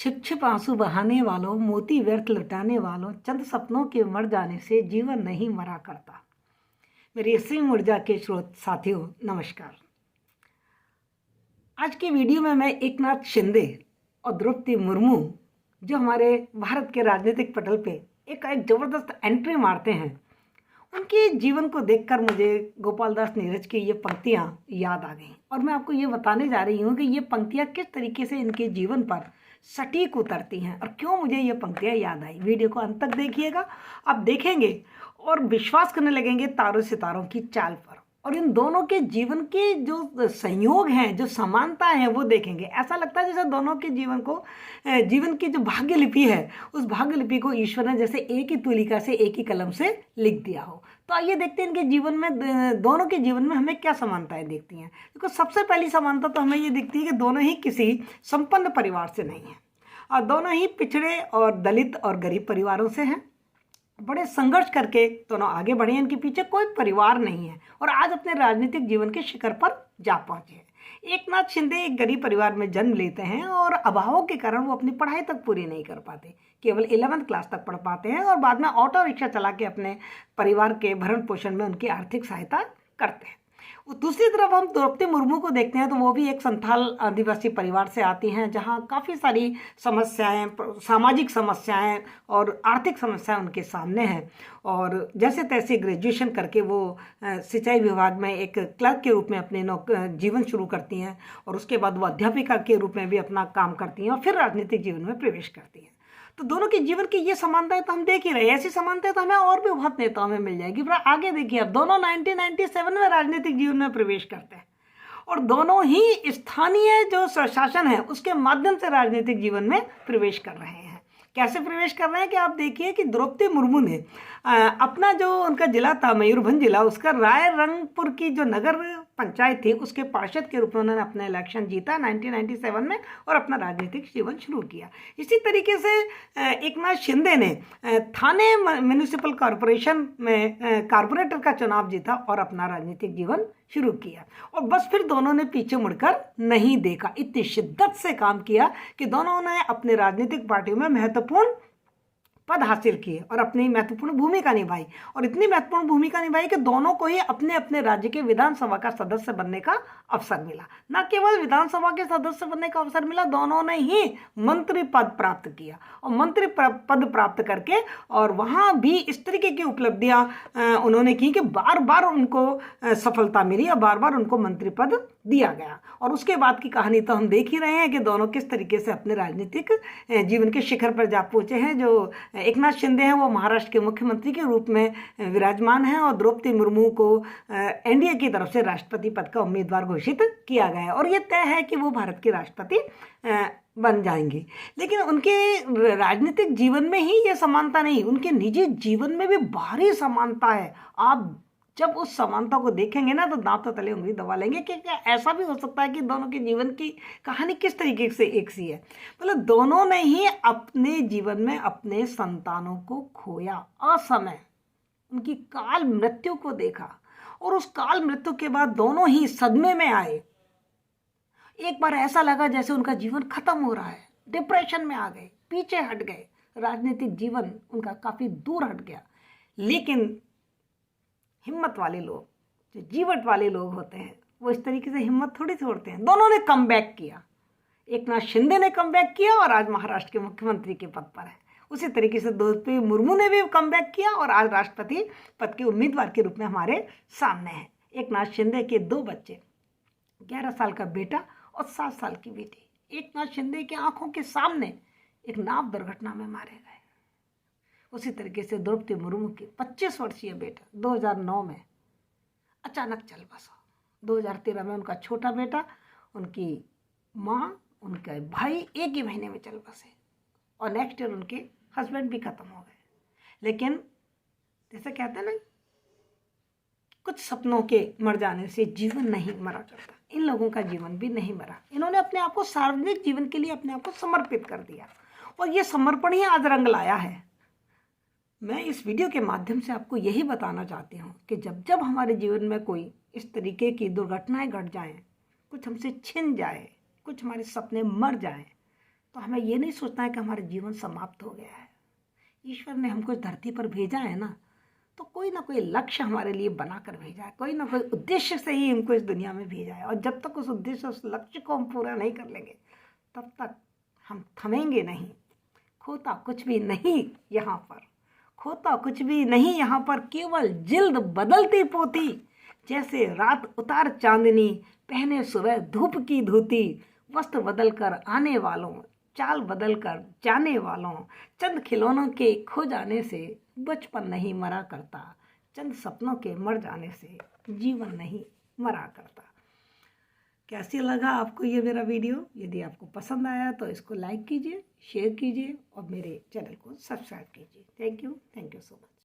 छिप छिप आंसू बहाने वालों, मोती व्यर्थ लुटाने वालों, चंद सपनों के मर जाने से जीवन नहीं मरा करता। मेरी असीम ऊर्जा के स्रोत साथियों, नमस्कार। आज की वीडियो में मैं एकनाथ शिंदे और द्रौपदी मुर्मू जो हमारे भारत के राजनीतिक पटल पे एक जबरदस्त एंट्री मारते हैं, उनके जीवन को देखकर मुझे गोपाल दास नीरज की ये पंक्तियाँ याद आ गईं और मैं आपको ये बताने जा रही हूँ कि ये पंक्तियाँ किस तरीके से इनके जीवन पर सटीक उतरती हैं और क्यों मुझे ये पंक्तियाँ याद आई। वीडियो को अंत तक देखिएगा, आप देखेंगे और विश्वास करने लगेंगे तारों सितारों की चाल पर, और इन दोनों के जीवन के जो संयोग हैं, जो समानता है, वो देखेंगे। ऐसा लगता है जैसे दोनों के जीवन की जो भाग्य लिपि है, उस भाग्य लिपि को ईश्वर ने जैसे एक ही तुलिका से, एक ही कलम से लिख दिया हो। तो आइए देखते हैं इनके जीवन में, दोनों के जीवन में हमें क्या समानताएं दिखती हैं। देखो, सबसे पहली समानता तो हमें ये दिखती है कि दोनों ही किसी संपन्न परिवार से नहीं हैं और दोनों ही पिछड़े और दलित और गरीब परिवारों से हैं। बड़े संघर्ष करके दोनों आगे बढ़े, इनके पीछे कोई परिवार नहीं है और आज अपने राजनीतिक जीवन के शिखर पर जा पहुंचे हैं। एकनाथ शिंदे एक गरीब परिवार में जन्म लेते हैं और अभावों के कारण वो अपनी पढ़ाई तक पूरी नहीं कर पाते, केवल 11वीं क्लास तक पढ़ पाते हैं और बाद में ऑटो रिक्शा चला के अपने परिवार के भरण पोषण में उनकी आर्थिक सहायता करते हैं। दूसरी तरफ हम द्रौपदी मुर्मू को देखते हैं तो वो भी एक संथाल आदिवासी परिवार से आती हैं, जहाँ काफ़ी सारी समस्याएं, सामाजिक समस्याएं और आर्थिक समस्याएं उनके सामने हैं और जैसे तैसे ग्रेजुएशन करके वो सिंचाई विभाग में एक क्लर्क के रूप में अपने जीवन शुरू करती हैं और उसके बाद वो अध्यापिका के रूप में भी अपना काम करती हैं और फिर राजनीतिक जीवन में प्रवेश करती हैं। तो दोनों के जीवन की ये समानताएं तो हम देख ही रहे हैं। ऐसी समानताएं तो हमें और भी बहुत नेताओं में मिल जाएगी। पर आगे देखिए, अब दोनों 1997 में राजनीतिक जीवन में प्रवेश करते हैं और दोनों ही स्थानीय जो शासन है उसके माध्यम से राजनीतिक जीवन में प्रवेश कर रहे हैं। कैसे प्रवेश कर रहे हैं कि आप देखिए कि द्रौपदी मुर्मू ने अपना जो उनका जिला था मयूरभंज जिला, उसका रायरंगपुर की जो नगर पंचायत थी उसके पार्षद के रूप में उन्होंने अपना इलेक्शन जीता 1997 में और अपना राजनीतिक जीवन शुरू किया। इसी तरीके से एकनाथ शिंदे ने थाने म्यूनिसिपल कॉरपोरेशन में कारपोरेटर का चुनाव जीता और अपना राजनीतिक जीवन शुरू किया और बस फिर दोनों ने पीछे मुड़कर नहीं देखा। इतनी शिद्दत से काम किया कि दोनों ने अपने राजनीतिक पार्टियों में महत्वपूर्ण पद हासिल किए और अपनी महत्वपूर्ण भूमिका निभाई और इतनी महत्वपूर्ण भूमिका निभाई कि दोनों को ही अपने अपने राज्य के विधानसभा का सदस्य बनने का अवसर मिला। न केवल विधानसभा के सदस्य बनने का अवसर मिला, दोनों ने ही मंत्री पद प्राप्त किया और मंत्री पद प्राप्त करके और वहाँ भी इस तरीके की उपलब्धियाँ उन्होंने की कि बार बार उनको सफलता मिली और बार बार उनको मंत्री पद दिया गया। और उसके बाद की कहानी तो हम देख ही रहे हैं कि दोनों किस तरीके से अपने राजनीतिक जीवन के शिखर पर जा पहुँचे हैं। जो एकनाथ शिंदे हैं वो महाराष्ट्र के मुख्यमंत्री के रूप में विराजमान हैं और द्रौपदी मुर्मू को एनडीए की तरफ से राष्ट्रपति पद का उम्मीदवार घोषित किया गया है और ये तय है कि वो भारत के राष्ट्रपति बन जाएंगे। लेकिन उनके राजनीतिक जीवन में ही ये समानता नहीं, उनके निजी जीवन में भी भारी समानता है। आप जब उस समानता को देखेंगे ना तो दांतों तले उंगली दबा लेंगे कि क्या ऐसा भी हो सकता है कि दोनों के जीवन की कहानी किस तरीके से एक सी है। मतलब दोनों ने ही अपने जीवन में अपने संतानों को खोया, असमय उनकी काल मृत्यु को देखा और उस काल मृत्यु के बाद दोनों ही सदमे में आए। एक बार ऐसा लगा जैसे उनका जीवन खत्म हो रहा है, डिप्रेशन में आ गए, पीछे हट गए, राजनीतिक जीवन उनका काफी दूर हट गया। लेकिन हिम्मत वाले लोग, जो जीवट वाले लोग होते हैं, वो इस तरीके से हिम्मत थोड़ी छोड़ते हैं। दोनों ने कमबैक किया। एकनाथ शिंदे ने कमबैक किया और आज महाराष्ट्र के मुख्यमंत्री के पद पर है। उसी तरीके से द्रौपदी मुर्मू ने भी कमबैक किया और आज राष्ट्रपति पद के उम्मीदवार के रूप में हमारे सामने है। एकनाथ शिंदे के 2 बच्चे, 11 साल का बेटा और 7 साल की बेटी। एकनाथ शिंदे की आंखों के सामने एक नाव दुर्घटना में मारे गए। उसी तरीके से द्रौपदी मुर्मू के 25 वर्षीय बेटा 2009 में अचानक चल बसा। 2013 में उनका छोटा बेटा, उनकी माँ, उनके भाई एक ही महीने में चल बसे और नेक्स्ट ईयर उनके हस्बैंड भी खत्म हो गए। लेकिन जैसे कहते हैं ना, कुछ सपनों के मर जाने से जीवन नहीं मरा करता। इन लोगों का जीवन भी नहीं मरा। इन्होंने अपने आप को सार्वजनिक जीवन के लिए अपने आप को समर्पित कर दिया और ये समर्पण ही आज रंग लाया है। मैं इस वीडियो के माध्यम से आपको यही बताना चाहती हूँ कि जब जब हमारे जीवन में कोई इस तरीके की दुर्घटनाएं घट जाएं, कुछ हमसे छिन जाए, कुछ हमारे सपने मर जाएं, तो हमें ये नहीं सोचना है कि हमारा जीवन समाप्त हो गया है। ईश्वर ने हमको इस धरती पर भेजा है ना, तो कोई ना कोई लक्ष्य हमारे लिए बना कर भेजा है, कोई ना कोई उद्देश्य से ही हमको इस दुनिया में भेजा है। और जब तक उस उद्देश्य, उस लक्ष्य को हम पूरा नहीं कर लेंगे, तब तक हम थमेंगे नहीं। खोता कुछ भी नहीं यहाँ पर, खोता कुछ भी नहीं यहाँ पर, केवल जिल्द बदलती पोती। जैसे रात उतार चांदनी, पहने सुबह धूप की धोती। वस्त्र बदल कर आने वालों, चाल बदल कर जाने वालों। चंद खिलौनों के खो जाने से बचपन नहीं मरा करता, चंद सपनों के मर जाने से जीवन नहीं मरा करता। कैसी लगा आपको ये मेरा वीडियो? यदि आपको पसंद आया तो इसको लाइक कीजिए, शेयर कीजिए और मेरे चैनल को सब्सक्राइब कीजिए। Thank you so much.